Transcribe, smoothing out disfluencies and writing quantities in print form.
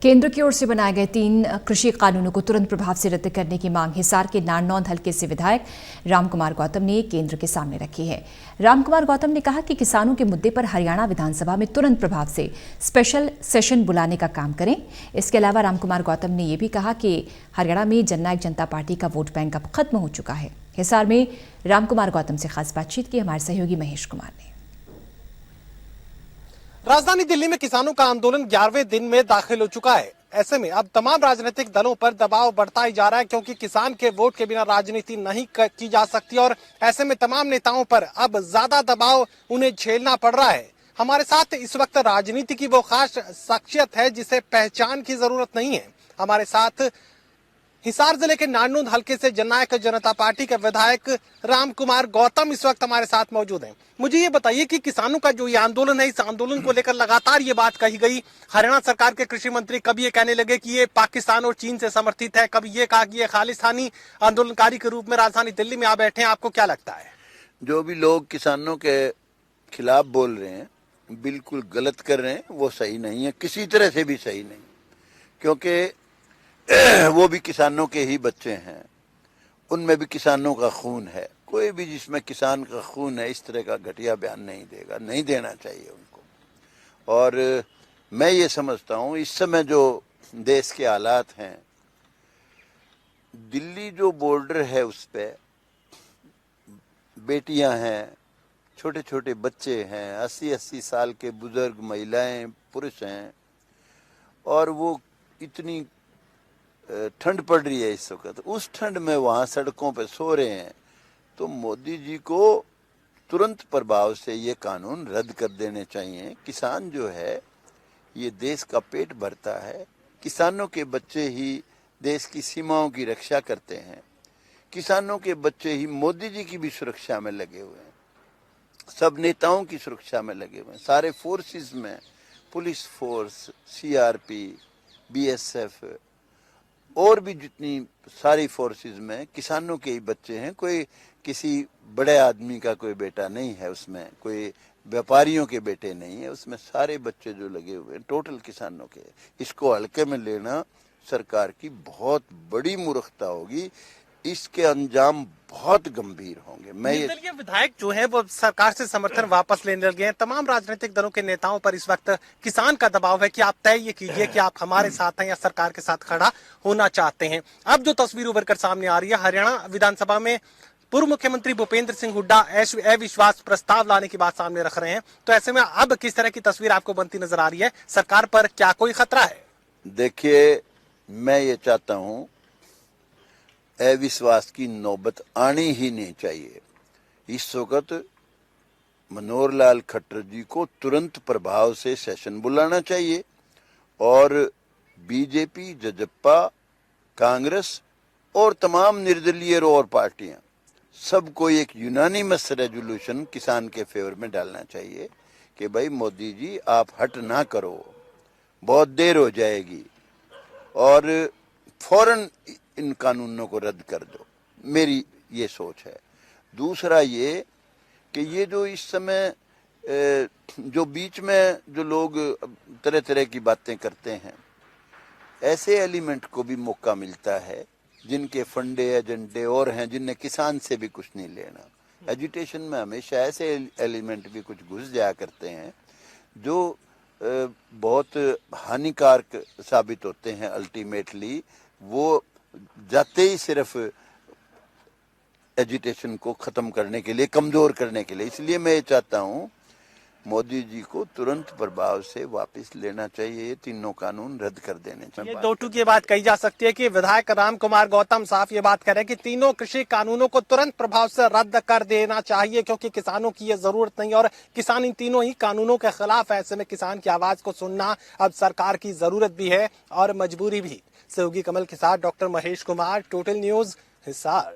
केंद्र की ओर से बनाए गए 3 कृषि कानूनों को तुरंत प्रभाव से रद्द करने की मांग हिसार के नारनौंद हलके से विधायक रामकुमार गौतम ने केंद्र के सामने रखी है। रामकुमार गौतम ने कहा कि किसानों के मुद्दे पर हरियाणा विधानसभा में तुरंत प्रभाव से स्पेशल सेशन बुलाने का काम करें। इसके अलावा रामकुमार गौतम ने यह भी कहा कि हरियाणा में जननायक जनता पार्टी का वोट बैंक अब खत्म हो चुका है। हिसार में रामकुमार गौतम से खास बातचीत की हमारे सहयोगी महेश कुमार ने। राजधानी दिल्ली में किसानों का आंदोलन 11वें दिन में दाखिल हो चुका है। ऐसे में अब तमाम राजनीतिक दलों पर दबाव बढ़ता ही जा रहा है, क्योंकि किसान के वोट के बिना राजनीति नहीं की जा सकती और ऐसे में तमाम नेताओं पर अब ज्यादा दबाव उन्हें झेलना पड़ रहा है। हमारे साथ इस वक्त राजनीति की वो खास शख्सियत है जिसे पहचान की जरूरत नहीं है। हमारे साथ हिसार जिले के नारनौंद हलके से जननायक जनता पार्टी के विधायक रामकुमार गौतम इस वक्त हमारे साथ मौजूद हैं। मुझे ये बताइए कि किसानों का जो ये आंदोलन है, इस आंदोलन को लेकर लगातार ये बात कही गई। हरियाणा सरकार के कृषि मंत्री कभी ये कहने लगे कि ये पाकिस्तान और चीन से समर्थित है, कभी ये कहा कि ये खालिस्तानी आंदोलनकारी के रूप में राजधानी दिल्ली में आ बैठे हैं। आपको क्या लगता है? जो भी लोग किसानों के खिलाफ बोल रहे हैं, बिल्कुल गलत कर रहे हैं। वो सही नहीं है, किसी तरह से भी सही नहीं, क्योंकि वो भी किसानों के ही बच्चे हैं, उनमें भी किसानों का खून है। कोई भी जिसमें किसान का खून है इस तरह का घटिया बयान नहीं देगा, नहीं देना चाहिए उनको। और मैं ये समझता हूँ इस समय जो देश के हालात हैं, दिल्ली जो बॉर्डर है उस पे बेटियां हैं, छोटे छोटे बच्चे हैं, 80-80 साल के बुजुर्ग महिलाएं पुरुष हैं, और वो इतनी ठंड पड़ रही है इस वक्त, उस ठंड में वहाँ सड़कों पे सो रहे हैं। तो मोदी जी को तुरंत प्रभाव से ये कानून रद्द कर देने चाहिए। किसान जो है ये देश का पेट भरता है, किसानों के बच्चे ही देश की सीमाओं की रक्षा करते हैं, किसानों के बच्चे ही मोदी जी की भी सुरक्षा में लगे हुए हैं, सब नेताओं की सुरक्षा में लगे हुए हैं, सारे फोर्सेस में, पुलिस फोर्स, सीआरपी, बीएसएफ और भी जितनी सारी फोर्सेस में किसानों के ही बच्चे हैं। कोई किसी बड़े आदमी का कोई बेटा नहीं है उसमें, कोई व्यापारियों के बेटे नहीं है उसमें, सारे बच्चे जो लगे हुए हैं टोटल किसानों के। इसको हल्के में लेना सरकार की बहुत बड़ी मूर्खता होगी, इसके अंजाम बहुत गंभीर होंगे। मैं निर्दलीय विधायक जो है वो सरकार से समर्थन वापस लेने लगे हैं। तमाम राजनीतिक दलों के नेताओं पर इस वक्त किसान का दबाव है कि आप तय ये कीजिए कि आप हमारे साथ हैं या सरकार के साथ खड़ा होना चाहते हैं। अब जो तस्वीर उभर कर सामने आ रही है, हरियाणा विधानसभा में पूर्व मुख्यमंत्री भूपेंद्र सिंह हुड्डा अविश्वास प्रस्ताव लाने की बात सामने रख रहे हैं। तो ऐसे में अब किस तरह की तस्वीर आपको बनती नजर आ रही है? सरकार पर क्या कोई खतरा है? देखिए, मैं ये चाहता हूँ अविश्वास की नौबत आनी ही नहीं चाहिए। इस वक्त मनोहर लाल खट्टर जी को तुरंत प्रभाव से सेशन बुलाना चाहिए और बीजेपी, जजप्पा, कांग्रेस और तमाम निर्दलीय और पार्टियां सबको एक यूनानिमस रेजोल्यूशन किसान के फेवर में डालना चाहिए कि भाई मोदी जी आप हट ना करो, बहुत देर हो जाएगी और फौरन इन कानूनों को रद्द कर दो। मेरी ये सोच है। दूसरा ये कि ये जो इस समय जो बीच में जो लोग तरह तरह की बातें करते हैं, ऐसे एलिमेंट को भी मौका मिलता है जिनके फंडे एजेंडे और हैं, जिनने किसान से भी कुछ नहीं लेना। एजुटेशन में हमेशा ऐसे एलिमेंट भी कुछ घुस जाया करते हैं जो बहुत हानिकारक साबित होते हैं। अल्टीमेटली वो जाते ही सिर्फ एजुटेशन को खत्म करने के लिए, कमजोर करने के लिए। इसलिए मैं ये चाहता हूँ मोदी जी को तुरंत प्रभाव से वापस लेना चाहिए, ये तीनों कानून रद्द कर देने चाहिए। ये दो टूक ये बात कही जा सकती है कि विधायक रामकुमार गौतम साफ ये बात कह रहे हैं कि तीनों कृषि कानूनों को तुरंत प्रभाव से रद्द कर देना चाहिए, क्योंकि किसानों की ये जरूरत नहीं और किसान इन तीनों ही कानूनों के खिलाफ है। ऐसे में किसान की आवाज को सुनना अब सरकार की जरूरत भी है और मजबूरी भी। सहयोगी कमल के साथ doctor Mahesh Kumar, total news, Hisar.